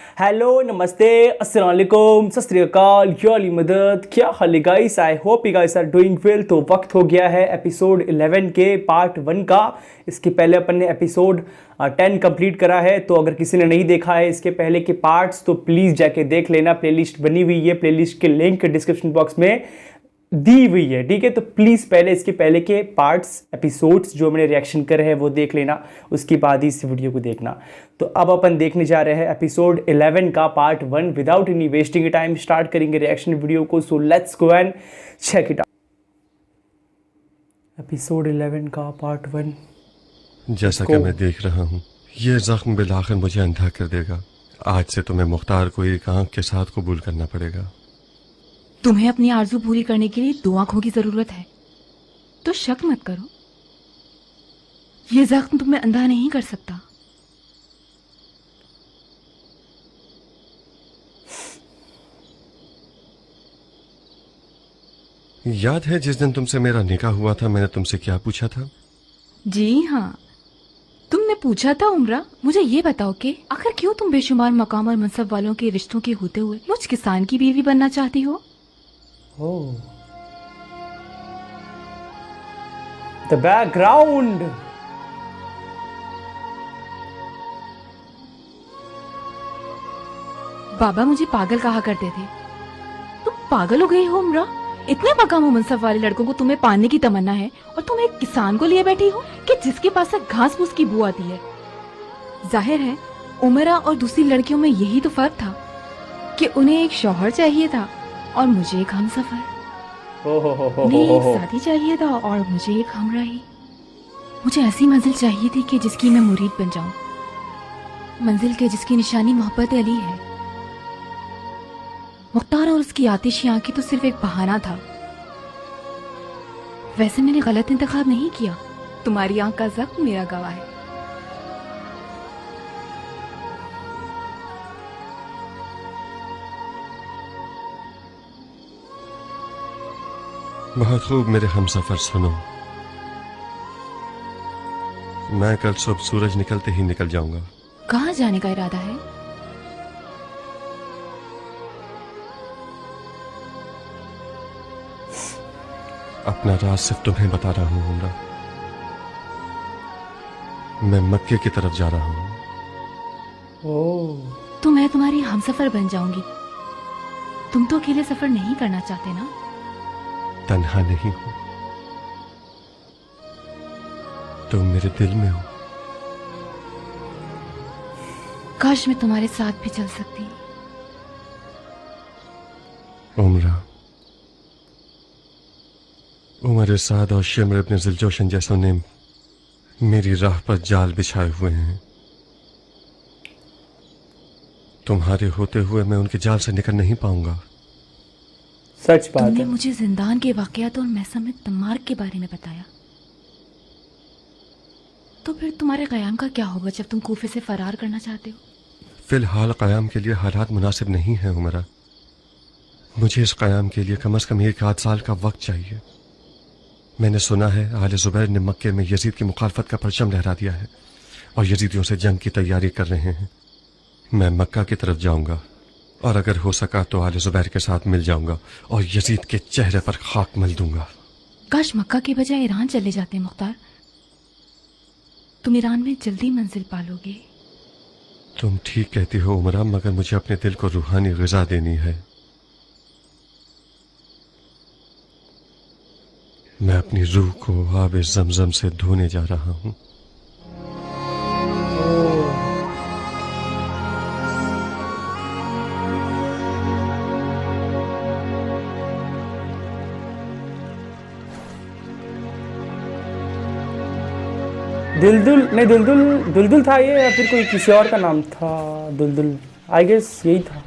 Hello नमस्ते अस्सलाम वालेकुम सत श्री अकाल या अली मदद। क्या हाल है guys? I hope you guys are doing well. तो वक्त हो गया है एपिसोड 11 के पार्ट 1 का। इसके पहले अपन ने एपिसोड 10 कंप्लीट करा है, तो अगर किसी ने नहीं देखा है इसके पहले के पार्ट्स तो प्लीज़ जाके देख लेना। प्लेलिस्ट बनी हुई है, प्लेलिस्ट के लिंक डिस्क्रिप्शन बॉक्स में दी हुई है, ठीक है। तो प्लीज़ पहले इसके पहले के पार्ट्स एपिसोड्स जो मैंने रिएक्शन करे हैं वो देख लेना, उसके बाद ही इस वीडियो को देखना। तो अब अपन देखने जा रहे हैं एपिसोड 11 का part 1। Without any wasting time start करेंगे रिएक्शन वीडियो को। So let's go and check it out. Episode 11 का पार्ट 1। जैसा कि मैं देख रहा हूँ ये जख्म बिलाखिर मुझे अंधा कर देगा। आज से तुम्हें मुख्तार को एक आंख के साथ कबूल करना पड़ेगा। तुम्हें अपनी आरज़ू पूरी करने के लिए 2 आंखों की जरूरत है, तो शक मत करो। ये जख्म तुम्हें अंधा नहीं कर सकता। याद है जिस दिन तुमसे मेरा निकाह हुआ था मैंने तुमसे क्या पूछा था? जी हाँ, तुमने पूछा था उमरा, मुझे ये बताओ कि आखिर क्यों तुम बेशुमार मकाम और मनसब वालों के रिश्तों के होते हुए मुझ किसान की बीवी बनना चाहती हो? Oh. The background. बाबा मुझे पागल कहा करते थे। तुम पागल हो गई हो उमरा? इतने मकाम और मनसब वाले लड़कों को तुम्हें पाने की तमन्ना है और तुम एक किसान को लिए बैठी हो कि जिसके पास से घास फूस की बू आती है। जाहिर है उमरा और दूसरी लड़कियों में यही तो फर्क था कि उन्हें एक शौहर चाहिए था और मुझे एक हमसफर। उन्हें एक साथी चाहिए था और मुझे एक हमराही। मुझे ऐसी मंजिल चाहिए थी कि जिसकी मैं मुरीद बन जाऊं, मंजिल के जिसकी निशानी मोहब्बत अली है। मुख्तार और उसकी आतिशी आंखें तो सिर्फ एक बहाना था। वैसे मैंने गलत इंतखाब नहीं किया। तुम्हारी आंख का जख्म मेरा गवाह है। बहुत खूब मेरे हमसफर सुनो, मैं कल सुबह सूरज निकलते ही निकल जाऊंगा। कहाँ जाने का इरादा है? अपना राज सिर्फ तुम्हें बता रहा हूँ उमरा। मैं मक्के की तरफ जा रहा हूँ। तो मैं तुम्हारी हमसफर बन जाऊंगी। तुम तो अकेले सफर नहीं करना चाहते ना? तन्हा नहीं हूं, तुम मेरे दिल में हो। काश मैं तुम्हारे साथ भी चल सकती। उमरा, उमर साद और शिमर इब्न जिलजोशन जैसों ने मेरी राह पर जाल बिछाए हुए हैं। तुम्हारे होते हुए मैं उनके जाल से निकल नहीं पाऊंगा। सच बात तुमने है। मुझे जिंदान के वाकयात और मैसम में तमार्क के बारे में बताया, तो फिर तुम्हारे कयाम का क्या होगा जब तुम कूफे से फरार करना चाहते हो? फिलहाल कयाम के लिए हालात मुनासिब नहीं है उमरा। मुझे इस कयाम के लिए कम से कम 1 साल का वक्त चाहिए। मैंने सुना है आले जुबैर ने मक्के में यजीद की मुखालफत का परचम लहरा दिया है और यजीदियों से जंग की तैयारी कर रहे हैं। मैं मक्का की तरफ जाऊंगा और अगर हो सका तो आले जुबैर के साथ मिल जाऊंगा और यजीद के चेहरे पर खाक मल दूंगा। काश मक्का के बजाय ईरान चले जाते मुख्तार। तुम ईरान में जल्दी मंजिल पालोगे। तुम ठीक कहती हो उमरा, मगर मुझे अपने दिल को रूहानी ग़िज़ा देनी है। मैं अपनी रूह को आब ज़मज़म से धोने जा रहा हूँ। दुलदुल नहीं, दुलदुल था ये या फिर कोई किसी और का नाम था? दुलदुल आई गेस यही था।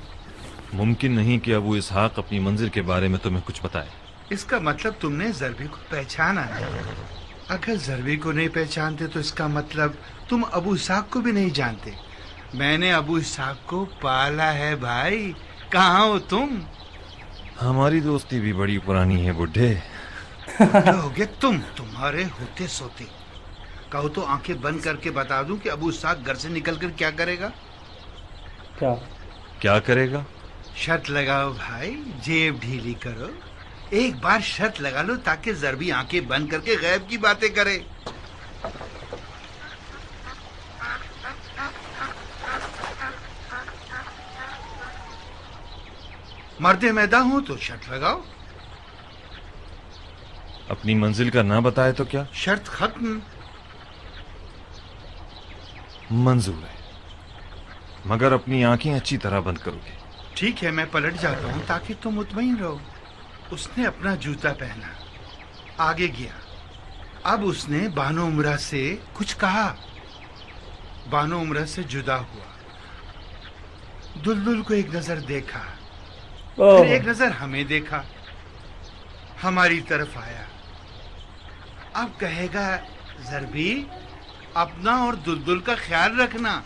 मुमकिन नहीं कि अबू इसहाक अपनी मंजिल के बारे में तुम्हें कुछ बताए। इसका मतलब तुमने ज़रबी को पहचाना है। अगर ज़रबी को नहीं पहचानते तो इसका मतलब तुम अबू इसहाक को भी नहीं जानते। मैंने अबू इसहाक को पाला है भाई। कहाँ हो तुम? हमारी दोस्ती भी बड़ी पुरानी है बुढ़े। होगे तुम्हारे होते सोते। कहो तो आंखें बंद करके बता दूं कि अबू इसहाक घर से निकलकर क्या करेगा? क्या? क्या करेगा? शर्त लगाओ भाई, जेब ढीली करो। एक बार शर्त लगा लो ताकि ज़रबी आंखें बंद करके गैब की बातें करे। मर्दे मैदा हो तो शर्त लगाओ। अपनी मंजिल का ना बताए तो क्या? शर्त खत्म। मंजूर है, मगर अपनी आंखें अच्छी तरह बंद करोगे। ठीक है, मैं पलट जाता हूँ ताकि तुम मुतमईन रहो। उसने अपना जूता पहना, आगे गया। अब उसने बानो उमरा से कुछ कहा। बानो उमरा से जुदा हुआ, दुलदुल को एक नजर देखा, ओह, फिर एक नजर हमें देखा, हमारी तरफ आया। अब कहेगा, ज़रबी अपना और दुलदुल का ख्याल रखना।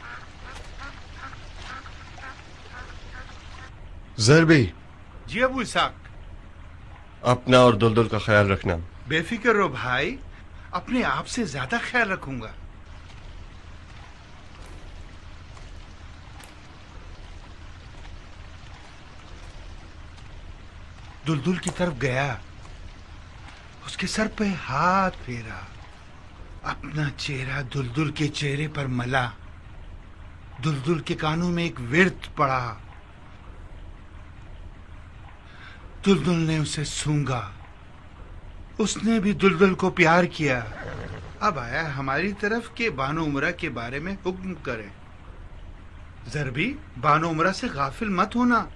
जरबी, जी अबू इसाक। अपना और दुलदुल का ख्याल रखना। बेफिक्र रहो भाई, अपने आप से ज्यादा ख्याल रखूंगा। दुलदुल की तरफ गया, उसके सर पे हाथ फेरा, अपना चेहरा दुलदुल के चेहरे पर मला। दुलदुल के कानों में एक विर्त पड़ा। दुलदुल ने उसे सूंघा। उसने भी दुलदुल को प्यार किया। अब आया हमारी तरफ के बानो उमरा के बारे में हुक्म करे। ज़रबी, बानो उमरा से गाफिल मत होना,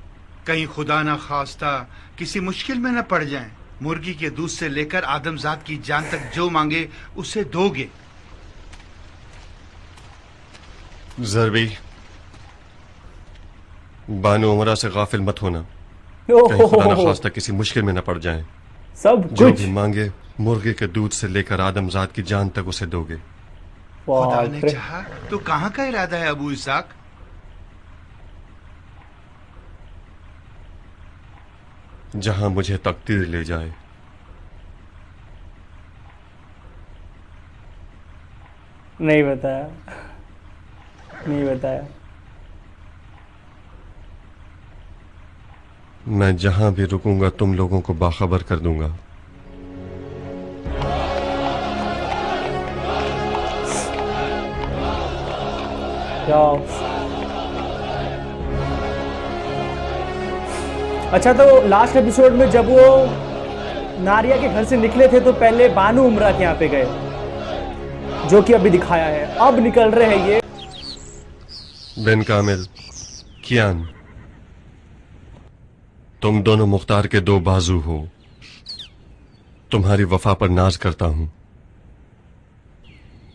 कहीं खुदा ना खास्ता किसी मुश्किल में न पड़ जाएं। मुर्गी के दूध से लेकर आदमजात की जान तक जो मांगे उसे दोगे। जरबी, बानो उमरा से गाफिल मत होना, कहीं खुदा न खास्ता किसी मुश्किल में न पड़ जाएं। सब जो कुछ। भी मांगे मुर्गे के दूध से लेकर आदमजात की जान तक उसे दोगे। खुदा बाप ने रे। चाहा तो कहाँ का इरादा है अबू इसाक? जहां मुझे तकदीर ले जाए। नहीं बताया, नहीं बताया। मैं जहां भी रुकूंगा तुम लोगों को बाखबर कर दूंगा। क्या? अच्छा, तो लास्ट एपिसोड में जब वो नारिया के घर से निकले थे तो पहले बानू उमरा के यहाँ पे गए, जो कि अभी दिखाया है। अब निकल रहे हैं ये बिन कामिल, कियान, तुम दोनों मुख्तार के दो बाजू हो। तुम्हारी वफा पर नाज करता हूं।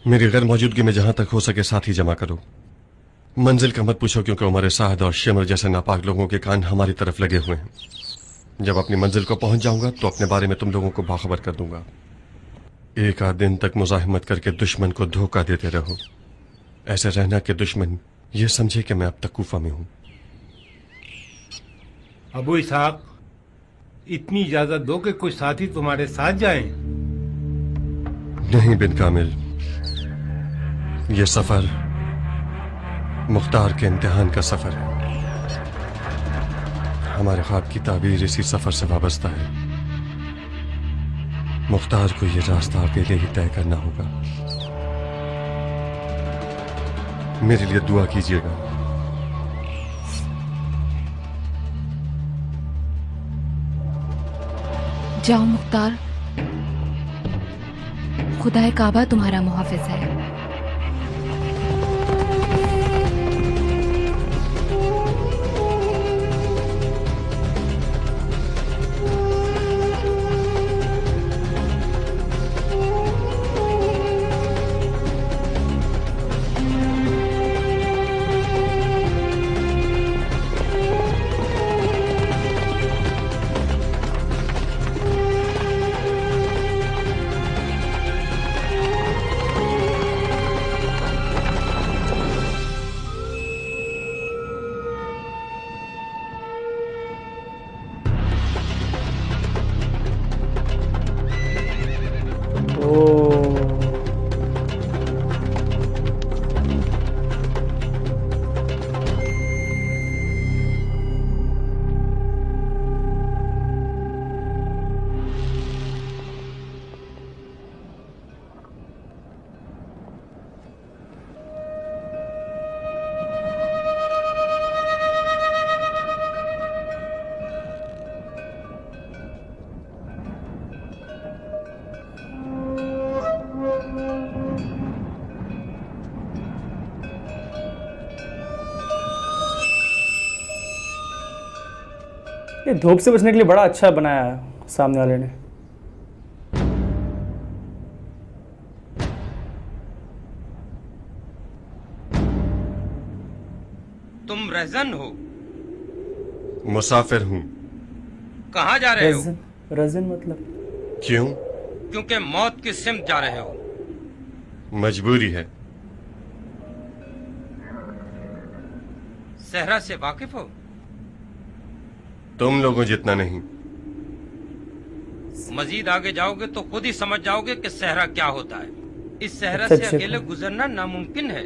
मेरी गैर मौजूदगी में जहां तक हो सके साथी जमा करो। मंजिल का मत पूछो, क्योंकि उमर साद और शिमर जैसे नापाक लोगों के कान हमारी तरफ लगे हुए हैं। जब अपनी मंजिल को पहुंच जाऊंगा तो अपने बारे में तुम लोगों को बाखबर कर दूंगा। एक आध दिन तक मुजाहिमत करके दुश्मन को धोखा देते रहो। ऐसे रहना कि दुश्मन ये समझे कि मैं अब तक कूफा में हूं। अबू इसहाक, इतनी इजाजत दो कि कोई साथी तुम्हारे साथ जाएं। नहीं बिन कामिल, ये सफर मुख्तार के इम्तिहान का सफर है। हमारे ख्वाब की ताबीर इसी सफर से वाबस्ता है। मुख्तार को ये रास्ता अकेले ही तय करना होगा। मेरे लिए दुआ कीजिएगा। जाओ मुख्तार, खुदाए काबा तुम्हारा मुहाफिज है। ये धूप से बचने के लिए बड़ा अच्छा बनाया है सामने वाले ने। तुम रहजन हो? मुसाफिर हूं। कहाँ जा रहे हो? रजन, रजन मतलब क्यों? क्योंकि मौत की सिमत जा रहे हो। मजबूरी है। सहरा से वाकिफ हो? तुम लोगों जितना नहीं। मजीद आगे जाओगे तो खुद ही समझ जाओगे कि सहरा क्या होता है। इस सहरा अच्छा, से अच्छा। अकेले गुजरना नामुमकिन है,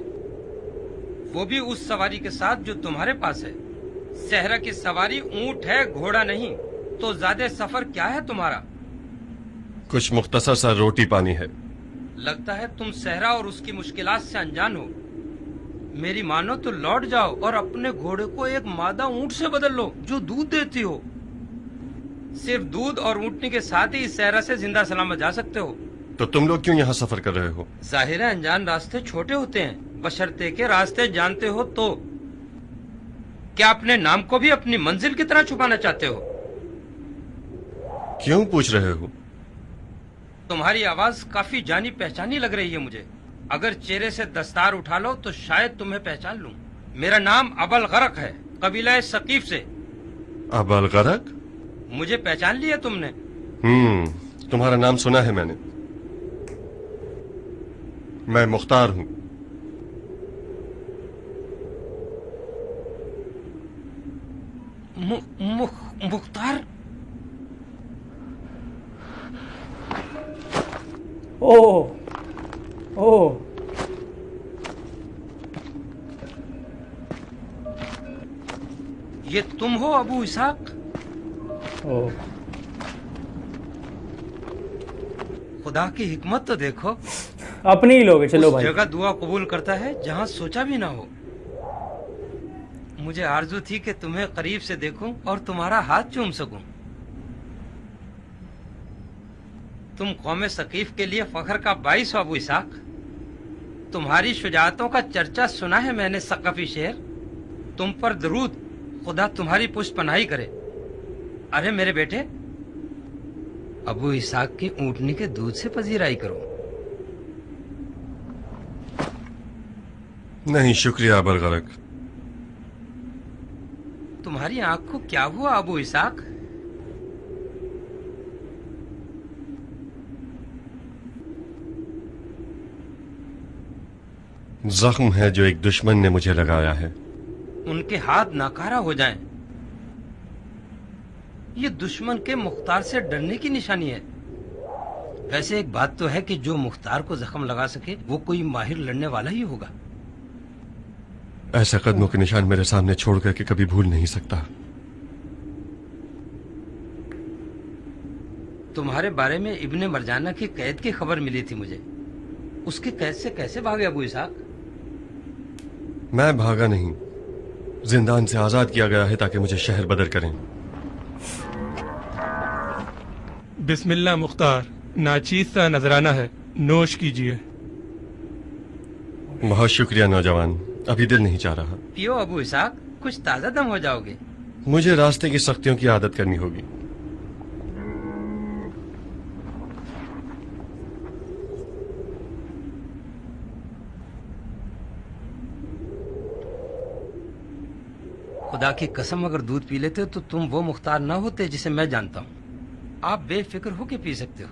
वो भी उस सवारी के साथ जो तुम्हारे पास है। सहरा की सवारी ऊंट है, घोड़ा नहीं। तो ज्यादा सफर क्या है तुम्हारा? कुछ मुख्तसर सा रोटी पानी है। लगता है तुम सहरा और उसकी मुश्किलात से अनजान हो। मेरी मानो तो लौट जाओ और अपने घोड़े को एक मादा ऊंट से बदल लो जो दूध देती हो। सिर्फ दूध और ऊंटनी के साथ ही इस सहरा से जिंदा सलामत जा सकते हो। तो तुम लोग क्यों यहाँ सफर कर रहे हो? जाहिर है अनजान रास्ते छोटे होते हैं, बशर्ते के रास्ते जानते हो तो। क्या अपने नाम को भी अपनी मंजिल की तरह छुपाना चाहते हो? क्यों पूछ रहे हो? तुम्हारी आवाज काफी जानी पहचानी लग रही है मुझे। अगर चेहरे से दस्तार उठा लो तो शायद तुम्हें पहचान लूं। मेरा नाम अबल गरक है, कबीला सकीफ से। अबल गरक? मुझे पहचान लिया तुमने? तुम्हारा नाम सुना है मैंने। मैं मुख्तार हूं। मुख्तार? ओह ओह, ये तुम हो अबू इसाक? ओह, खुदा की हिकमत तो देखो। अपने ही लोग हैं। चलो उस भाई। जगह दुआ कबूल करता है जहाँ सोचा भी ना हो। मुझे आरजू थी कि तुम्हें करीब से देखूं और तुम्हारा हाथ चूम सकूं। तुम कौमे सकीफ के लिए फख्र का बाइस हो अबू इसाक। तुम्हारी शुजाअतों का चर्चा सुना है मैंने सकफी शेर। तुम पर दरूद, खुदा तुम्हारी पुष्ट पनाही करे। अरे मेरे बेटे, अबू इसाक की ऊँटनी के दूध से पजीराई करो। नहीं शुक्रिया अबल गरक। तुम्हारी आंख को क्या हुआ अबू इसाक? जख्म है जो एक दुश्मन ने मुझे लगाया है। उनके हाथ नाकारा हो जाएं। ये दुश्मन के मुख्तार से डरने की निशानी है। वैसे एक बात तो है कि जो मुख्तार को जख्म लगा सके वो कोई माहिर लड़ने वाला ही होगा। ऐसे कदमों के निशान मेरे सामने छोड़ कर के कभी भूल नहीं सकता। तुम्हारे बारे में इब्ने मरजाना की कैद की खबर मिली थी मुझे। उसकी कैद से कैसे भागे अबू इसाक? मैं भागा नहीं, जिंदान से आजाद किया गया है ताकि मुझे शहर बदर करें। बिस्मिल्लाह मुख्तार, नाचीज सा नजराना है, नोश कीजिए। बहुत शुक्रिया नौजवान, अभी दिल नहीं चाह रहा। पियो अबू इसाक, कुछ ताजा दम हो जाओगे। मुझे रास्ते की सख्तियों की आदत करनी होगी। खुदा की कसम अगर दूध पी लेते तो तुम वो मुख्तार ना होते जिसे मैं जानता हूँ। आप बेफिक्र होके पी सकते हो।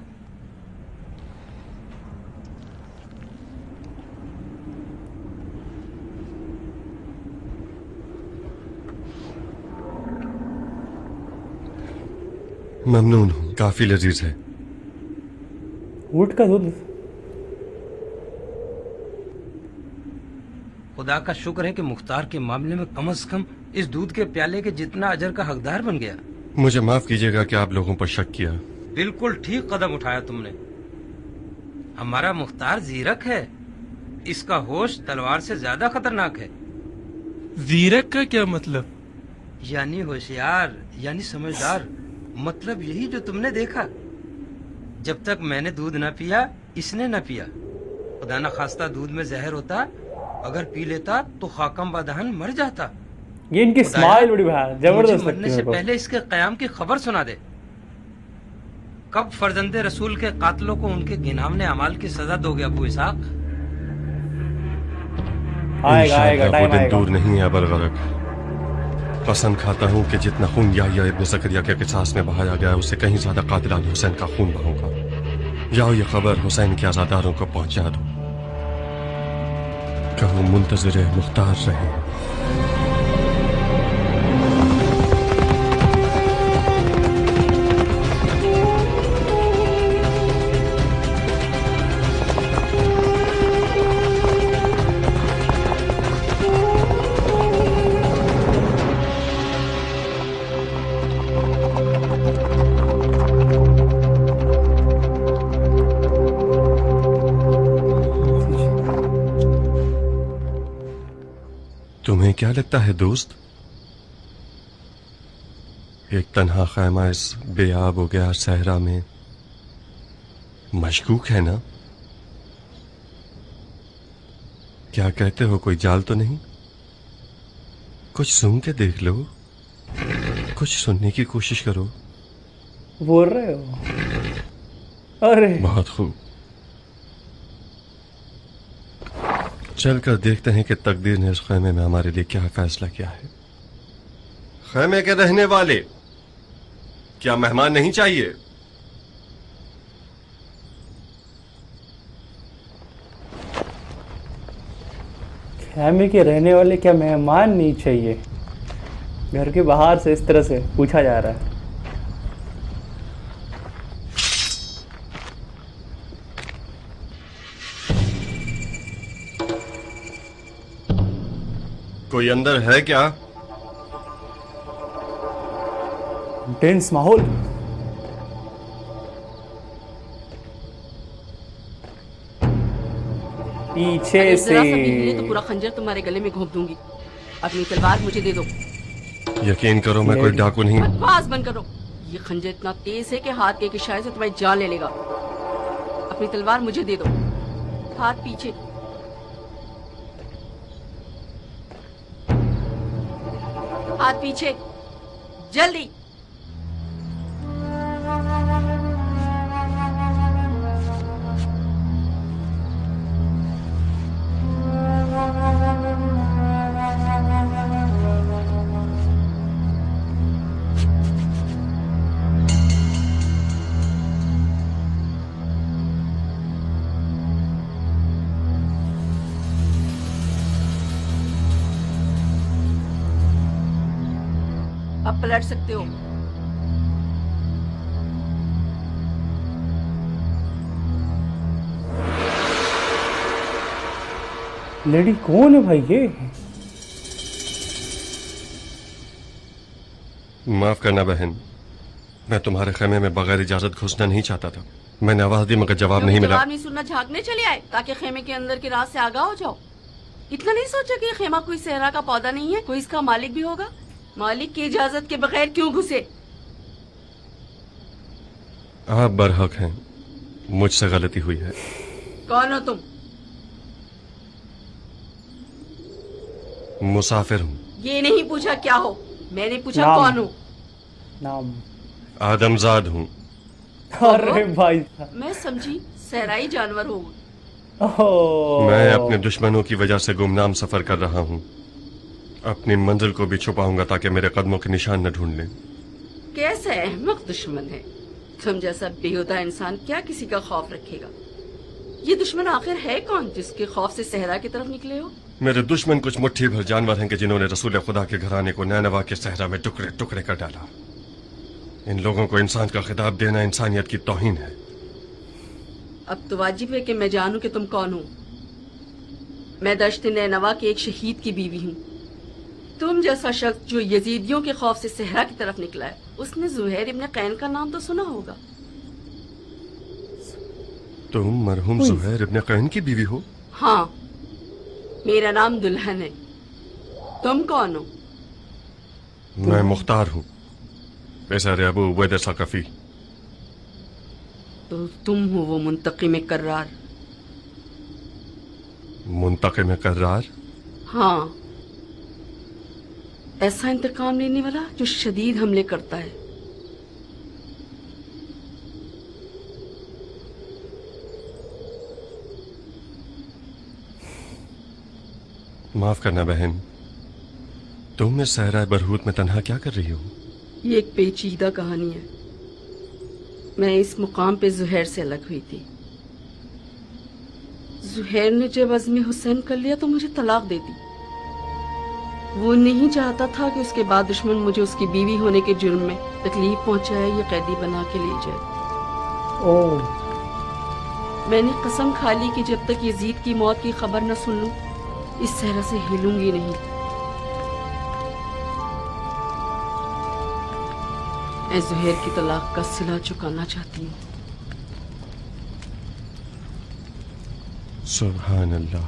ममनून हूँ, काफी लजीज है। ऊँट का दूध। खुदा का शुक्र है कि मुख्तार के मामले में कम से कम इस दूध के प्याले के जितना अजर का हकदार बन गया। मुझे माफ कीजिएगा कि आप लोगों पर शक किया। बिल्कुल ठीक कदम उठाया तुमने। हमारा मुख्तार जीरक है। इसका होश तलवार से ज्यादा खतरनाक है। जीरक का क्या मतलब? यानी होशियार, यानी समझदार। मतलब यही जो तुमने देखा। जब तक मैंने दूध न पिया, इसने न पिया। खुदा न खास्ता दूध में जहर होता, अगर पी लेता तो खाकम बदहन मर जाता। ये इनकी खुदाया, स्माइल बड़ी भाई जबरदस्त मुझे लगती मरने है से मेरे को। पहले इसके कयाम की खबर सुना दे। कब फर्जंदे रसूल के कातलों को उनके घिनौने अमाल की सजा दोगे अबू इसहाक? आएगा आएगा, इंशाअल्लाह वो टाइम दिन आएगा। दूर नहीं है अबल गरक। कसम खाता हूँ कि जितना खून याह्या इब्न ज़करिया के किसास में बहाया गया उससे कहीं ज्यादा कातिलान हुसैन का खून बहाऊंगा। जाओ ये खबर हुसैन के आजादारों को पहुंचा दो, कहो मुंतज़िर मुख्तार रहे। तुम्हें क्या लगता है दोस्त, एक तन्हा खैमा इस बेआब हो गया सहरा में मशकूक है ना? क्या कहते हो, कोई जाल तो नहीं? कुछ सुन के देख लो, कुछ सुनने की कोशिश करो। बोल रहे हो? अरे बहुत खूब, चलकर देखते हैं कि तकदीर ने इस खैमे में हमारे लिए क्या फैसला किया है। खैमे के रहने वाले, क्या मेहमान नहीं चाहिए? खैमे के रहने वाले क्या मेहमान नहीं चाहिए? घर के बाहर से इस तरह से पूछा जा रहा है। कोई अंदर है क्या? टेंस माहौल। पीछे अगर से जरा सा भी हिले तो पूरा खंजर तुम्हारे गले में घोंप दूंगी। अपनी तलवार मुझे दे दो। यकीन करो मैं कोई डाकू नहीं। बकवास बंद करो। ये खंजर इतना तेज है कि हाथ के एक इशारे से तुम्हारी जान ले लेगा। अपनी तलवार मुझे दे दो। हाथ पीछे। हाथ पीछे, जल्दी। अब पलट सकते हो। लेडी कौन है भाई ये? माफ करना बहन, मैं तुम्हारे खेमे में बगैर इजाजत घुसना नहीं चाहता था। मैंने आवाज दी मगर जवाब नहीं मिला। जवाब नहीं सुनना, झांकने चले आए ताकि खेमे के अंदर के राज से आगाह हो जाओ। इतना नहीं सोचा कि खेमा कोई सहरा का पौधा नहीं है, कोई इसका मालिक भी होगा। मालिक की इजाजत के बगैर क्यों घुसे? आप बरहक हैं, मुझसे गलती हुई है। कौन हो तुम? मुसाफिर हूँ। ये नहीं पूछा क्या हो, मैंने पूछा नाम। कौन हो। नाम आदमजाद हूँ। अरे भाई मैं समझी सहराई जानवर हो। ओह, मैं अपने दुश्मनों की वजह से गुमनाम सफर कर रहा हूँ। अपनी मंजिल को भी छुपाऊंगा ताकि मेरे कदमों के निशान न ढूंढ लें। कैसा अहमक दुश्मन है तुम जैसा बेहुदा इंसान क्या किसी का खौफ रखेगा? ये दुश्मन आखिर है कौन जिसके खौफ से सहरा की तरफ निकले हो? मेरे दुश्मन कुछ मुट्ठी भर जानवर हैं कि जिन्होंने रसूल खुदा के घराने को नैनवा के सहरा में टुकड़े टुकड़े कर डाला। इन लोगों को इंसान का खिताब देना इंसानियत की तौहीन है। अब तो वाजिब है कि मैं जानूं कि तुम कौन हो। मैं दश्त नैनवा के एक शहीद की बीवी हूँ। तुम जैसा शख्स जो यजीदियों के खौफ से सहरा की तरफ निकला है, उसने जुहैर इब्न कैन का नाम तो सुना होगा। तुम मरहूम जुहैर इब्न कैन की बीवी हो? हाँ, मेरा नाम दुल्हन है। तुम कौन हो? मैं मुख्तार हूँ, पेशर अबू उबैदा सक़फ़ी। तो तुम हो वो मुंतकिम कर्रार? मुंतकिम कर्रार? हाँ, ऐसा इंतकाम लेने वाला जो शदीद हमले करता है। माफ करना बहन, तुम इस सहरा बरहूत में तन्हा क्या कर रही हो? ये एक पेचीदा कहानी है। मैं इस मुकाम पे जुहैर से अलग हुई थी। जुहैर ने जब अज़्म हुसैन कर लिया तो मुझे तलाक दे दी। वो नहीं चाहता था कि उसके बाद दुश्मन मुझे उसकी बीवी होने के जुर्म में तकलीफ पहुंचाए या कैदी बना के ले जाए। मैंने कसम खा ली कि जब तक यजीद की मौत की खबर न सुन लूं, इस सहरा से हिलूंगी नहीं। मैं जुहैर की तलाक का सिला चुकाना चाहती हूँ। सुभान अल्लाह,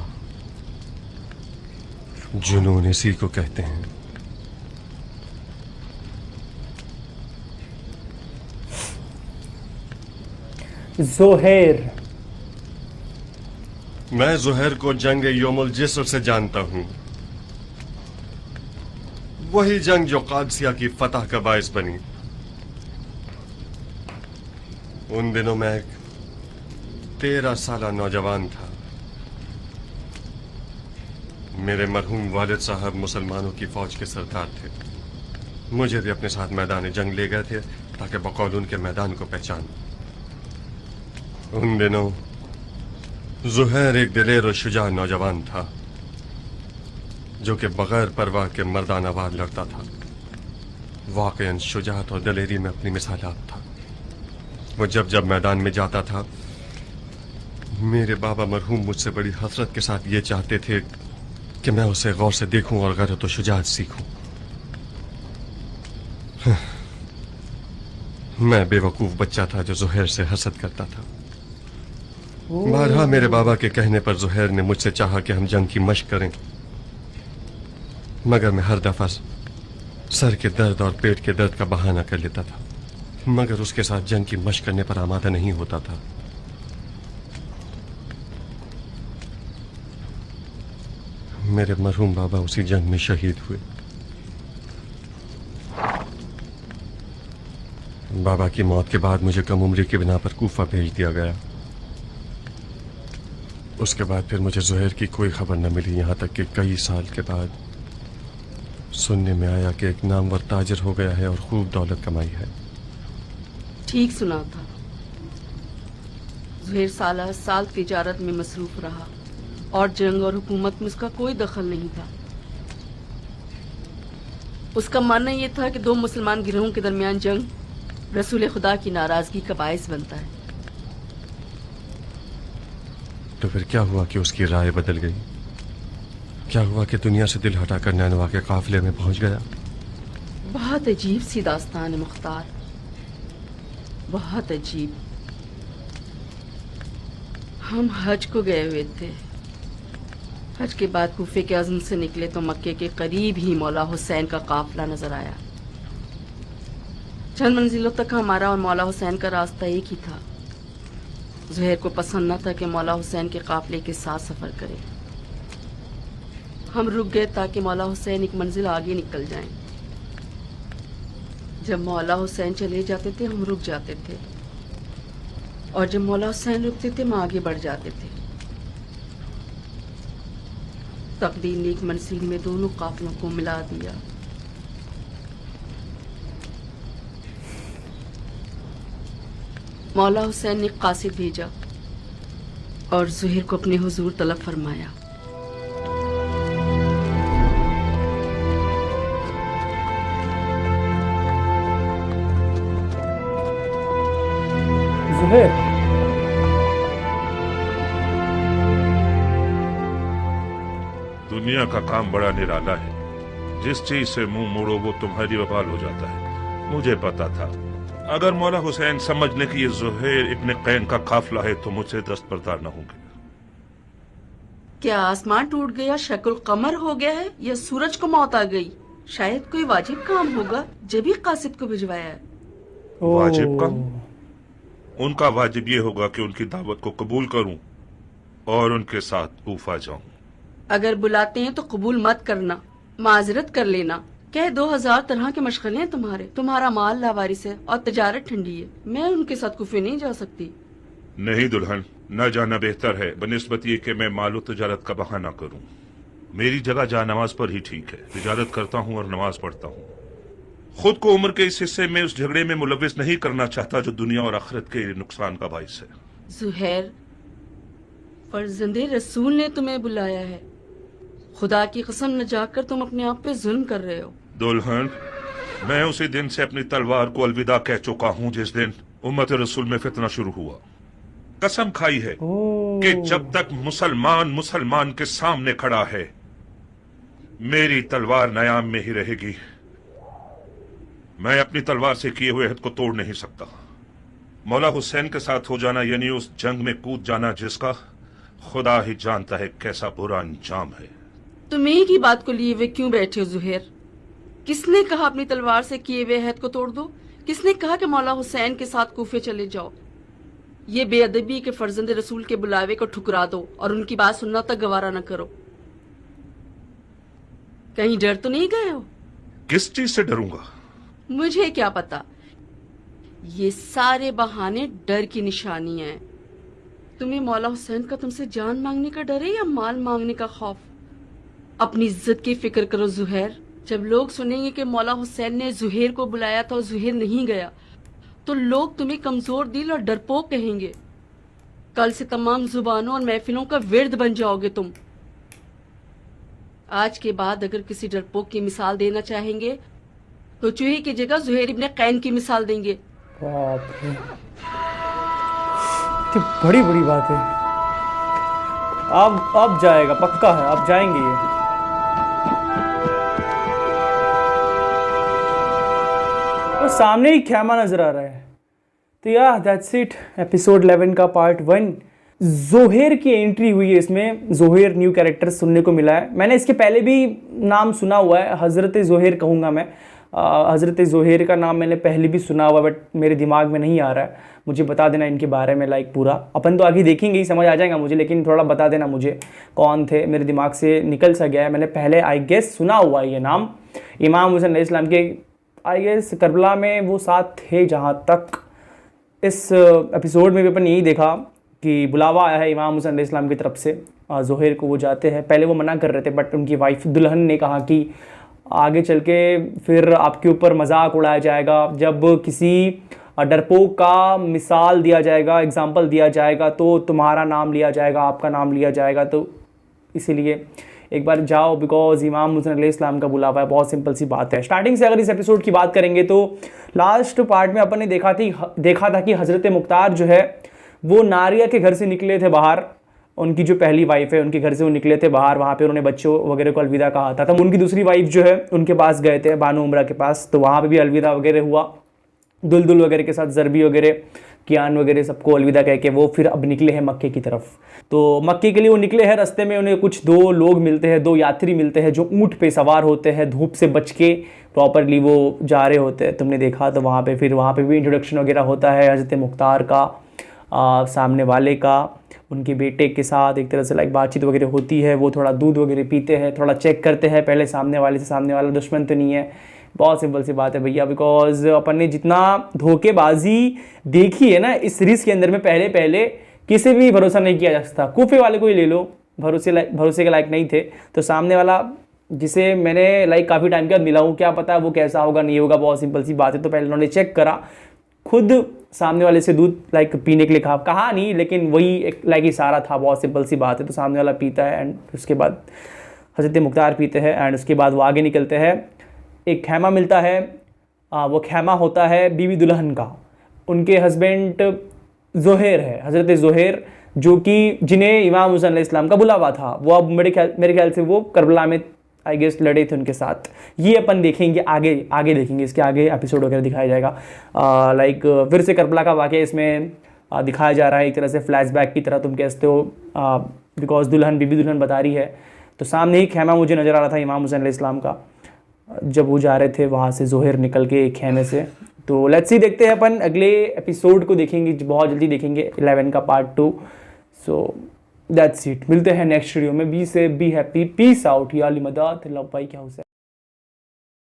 जुनून इसी को कहते हैं। ज़ुहैर। मैं ज़ुहैर को जंग यौमुल जिस्र से जानता हूं, वही जंग जो कादसिया की फतह का बायस बनी। उन दिनों मैं एक 13 साला नौजवान था। मेरे मरहूम वालिद साहब मुसलमानों की फौज के सरदार थे। मुझे भी अपने साथ मैदान जंग ले गए थे ताकि बकौल उनके मैदान को पहचान। उन दिनों ज़ुहैर एक दिलेर और शुजा नौजवान था जो कि बगैर परवाह के मर्दाना वार लड़ता था। वाकईन शुजाअत और दिलेरी में अपनी मिसालात था। वो जब जब मैदान में जाता था, मेरे बाबा मरहूम मुझसे बड़ी हसरत के साथ ये चाहते थे कि मैं उसे गौर से देखूं और गैरत और शुजाअत सीखूं। मैं बेवकूफ बच्चा था जो ज़ुहैर से हसद करता था। बारहा मेरे बाबा के कहने पर ज़ुहैर ने मुझसे चाहा कि हम जंग की मशक करें, मगर मैं हर दफा सर के दर्द और पेट के दर्द का बहाना कर लेता था, मगर उसके साथ जंग की मशक करने पर आमादा नहीं होता था। मेरे मरहूम बाबा उसी जंग में शहीद हुए। बाबा की मौत के बाद मुझे कम उम्री की बिना पर कूफा भेज दिया गया। उसके बाद फिर मुझे ज़ुहैर की कोई खबर न मिली, यहाँ तक कि कई साल के बाद सुनने में आया कि एक नामवर ताजिर हो गया है और खूब दौलत कमाई है। ठीक सुना था। ज़ुहैर साल साल तिजारत में मसरूफ रहा और जंग और हुकूमत में उसका कोई दखल नहीं था। उसका मानना यह था कि दो मुसलमान गिरोहों के दरमियान जंग रसूल खुदा की नाराजगी का बायस बनता है। तो फिर क्या हुआ कि उसकी राय बदल गई? क्या हुआ कि दुनिया से दिल हटाकर नैनवा के काफिले में पहुंच गया? बहुत अजीब सी दास्तान है मुख्तार, बहुत अजीब। हम हज को गए हुए थे। हज के बाद कूफे के अज़्म से निकले तो मक्के के करीब ही मौला हुसैन का काफिला नजर आया। चंद मंजिलों तक हमारा और मौला हुसैन का रास्ता एक ही था। ज़ुहैर को पसंद न था कि मौला हुसैन के काफिले के साथ सफर करे। हम रुक गए ताकि मौला हुसैन एक मंजिल आगे निकल जाएं। जब मौला हुसैन चले जाते थे हम रुक जाते थे, और जब मौला हुसैन रुकते थे हम आगे बढ़ जाते थे। तकदीर ने एक मंजिल में दोनों काफिलों को मिला दिया। मौला हुसैन ने कासिद भेजा और ज़ुहैर को अपने हुजूर तलब फरमाया। ज़ुहैर, दुनिया का काम बड़ा निराला है। जिस चीज से मुंह मोड़ो वो तुम्हारी वबाल हो जाता है। मुझे पता था अगर मौला हुसैन समझ ले कि ये ज़ुहैर इब्न कैन का काफिला है तो मुझसे दस्तबरदार न होंगे। क्या आसमान टूट गया, शक्ल कमर हो गया है, या सूरज को मौत आ गई? शायद कोई वाजिब काम होगा जब ही कासिद को भिजवाया है। वाजिब काम? उनका वाजिब ये होगा कि उनकी दावत को कबूल करूं और उनके साथ कूफा जाऊं। अगर बुलाते हैं तो कबूल मत करना, माजरत कर लेना क्या 2000 तरह के मशगले हैं तुम्हारे? तुम्हारा माल लावारिस है और तजारत ठंडी है। मैं उनके साथ कुफे नहीं जा सकती। नहीं दुल्हन, न जाना बेहतर है बनिस्बत ये कि मैं मालो तजारत का बहाना करूं। मेरी जगह जा नमाज पर ही ठीक है। तजारत करता हूं और नमाज पढ़ता हूं। खुद को उम्र के इस हिस्से में उस झगड़े में मुलविस नहीं करना चाहता जो दुनिया और आखिरत के नुकसान का बाइस है। जुहैर, फर्जंदे रसूल ने तुम्हें बुलाया है। खुदा की कसम न जाकर तुम अपने आप पे जुल्म कर रहे हो। दुल्हन, मैं उसी दिन से अपनी तलवार को अलविदा कह चुका हूं जिस दिन उम्मत रसूल में फितना शुरू हुआ। कसम खाई है कि जब तक मुसलमान के सामने खड़ा है मेरी तलवार नयाम में ही रहेगी। मैं अपनी तलवार से किए हुए हद को तोड़ नहीं सकता। मौला हुसैन के साथ हो जाना यानी उस जंग में कूद जाना जिसका खुदा ही जानता है कैसा बुरा अंजाम है। तुम एक ही बात को लिए हुए क्यों बैठे हो जुहैर? किसने कहा अपनी तलवार से किए हुए अहद को तोड़ दो? किसने कहा कि मौला हुसैन के साथ कूफे चले जाओ? ये बेअदबी के फर्जंद रसूल के बुलावे को ठुकरा दो और उनकी बात सुनना तक गवारा न करो। कहीं डर तो नहीं गए हो? किस चीज से डरूंगा? मुझे क्या पता। ये सारे बहाने डर की निशानियां हैं। तुम्हें मौला हुसैन का तुमसे जान मांगने का डर है या माल मांगने का खौफ? अपनी इज्जत की फिक्र करो जुहैर। जब लोग सुनेंगे कि मौला हुसैन ने जुहैर को बुलाया था और जुहैर नहीं गया तो लोग तुम्हें कमजोर दिल और डरपोक कहेंगे। कल से तमाम जुबानों और महफिलों का विर्द बन जाओगे तुम। आज के बाद अगर किसी डरपोक की मिसाल देना चाहेंगे तो चूहे की जगह जुहैर इब्ने कैन की मिसाल देंगे। बाप रे, तो बड़ी बड़ी बात है। अब जाएगा, पक्का है, अब जाएंगे ये। और सामने ही खैमा नजर आ रहा है। तो यार दैट्स इट, एपिसोड 11 का पार्ट 1। जोहेर की एंट्री हुई है इसमें। जोहेर न्यू कैरेक्टर सुनने को मिला है। मैंने इसके पहले भी नाम सुना हुआ है, हज़रत जोहेर कहूँगा मैं। हज़रत जोहेर का नाम मैंने पहले भी सुना हुआ, बट मेरे दिमाग में नहीं आ रहा है। मुझे बता देना इनके बारे में, लाइक पूरा अपन तो आगे देखेंगे ही, समझ आ जाएगा मुझे, लेकिन थोड़ा बता देना मुझे कौन थे। मेरे दिमाग से निकल सा गया है। मैंने पहले आई गेस सुना हुआ है ये नाम। इमाम हुसैन अलैहिस्सलाम के आई गेस करबला में वो साथ थे। जहाँ तक इस एपिसोड में भी अपन यही देखा कि बुलावा आया है इमाम हुसैन अलैहिस्सलाम की तरफ से। जोहेर को वो जाते हैं, पहले वो मना कर रहे थे बट उनकी वाइफ दुल्हन ने कहा कि आगे चल के फिर आपके ऊपर मजाक उड़ाया जाएगा। जब किसी डरपोक का मिसाल दिया जाएगा, एग्जाम्पल दिया जाएगा तो तुम्हारा नाम लिया जाएगा, आपका नाम लिया जाएगा। तो इसीलिए एक बार जाओ, बिकॉज इमाम हुसैन अलैहिस्सलाम का बुलावा है। बहुत सिंपल सी बात है। स्टार्टिंग से अगर इस एपिसोड की बात करेंगे तो लास्ट पार्ट में अपन ने देखा था कि हज़रत मुख्तार जो है वो नारिया के घर से निकले थे बाहर। उनकी जो पहली वाइफ है उनके घर से वो निकले थे बाहर। वहाँ पे उन्होंने बच्चों वगैरह को अलविदा कहा था। तब उनकी दूसरी वाइफ जो है उनके पास गए थे, बानो उमरा के पास। तो वहाँ पे भी अलविदा वगैरह हुआ, दुलदुल वगैरह के साथ, जरबी वगैरह, कियान वगैरह सबको अलविदा कह के वो फिर अब निकले हैं मक्के की तरफ। तो मक्के के लिए वो निकले हैं। रास्ते में उन्हें कुछ 2 लोग मिलते हैं, 2 यात्री मिलते हैं जो ऊँट पे सवार होते हैं, धूप से बच के प्रॉपरली वो जा रहे होते हैं। तुमने देखा तो वहाँ पे भी इंट्रोडक्शन वगैरह होता है हज़रत मुख्तार का, सामने वाले का, उनके बेटे के साथ एक तरह से लाइक बातचीत वगैरह होती है। वो थोड़ा दूध वगैरह पीते हैं, थोड़ा चेक करते हैं पहले सामने वाले से, सामने वाला दुश्मन तो नहीं है। बहुत सिंपल सी बात है भैया, बिकॉज अपन ने जितना धोखेबाजी देखी है ना इस सीरीज़ के अंदर में, पहले किसी भी भरोसा नहीं किया जा सकता। कूफे वाले को ही ले लो, भरोसे के लायक नहीं थे। तो सामने वाला जिसे मैंने लाइक काफ़ी टाइम के बाद मिला हूँ, क्या पता वो कैसा होगा नहीं होगा, बहुत सिंपल सी बात है। तो पहले उन्होंने चेक करा, खुद सामने वाले से दूध लाइक पीने के लिए कहा नहीं, लेकिन वही एक लाइक इशारा था। बहुत सिंपल सी बात है। तो सामने वाला पीता है एंड उसके बाद हज़रत मुख्तार पीते हैं एंड उसके बाद वो आगे निकलते हैं। एक खैमा मिलता है, वो खैमा होता है बीवी दुल्हन का। उनके हस्बैंड जोहेर है, हज़रत जोहेर, जो कि जिन्हें इमाम हुसैन अलैहिस्सलाम का बुलावा था। वो अब मेरे ख्याल से वो करबला में आई गेस लड़े थे उनके साथ। ये अपन देखेंगे आगे देखेंगे, इसके आगे एपिसोड वगैरह दिखाया जाएगा। लाइक फिर से करबला का वाक़या इसमें दिखाया जा रहा है, एक तरह से फ्लैशबैक की तरह तुम कहते हो, बिकॉज बीबी दुल्हन बता रही है। तो सामने ही खैमा मुझे नज़र आ रहा था इमाम हुसैन अलैहिस्सलाम का, जब वो जा रहे थे वहाँ से जोहेर निकल के एक खेमे से। तो लेट्स सी, देखते हैं अपन अगले एपिसोड को देखेंगे, बहुत जल्दी देखेंगे 11 का पार्ट 2। सो दैट्स इट, मिलते हैं नेक्स्ट वीडियो में। बी हैप्पी, पीस आउट, या अली मदद, लव भाई क्या हुसैन।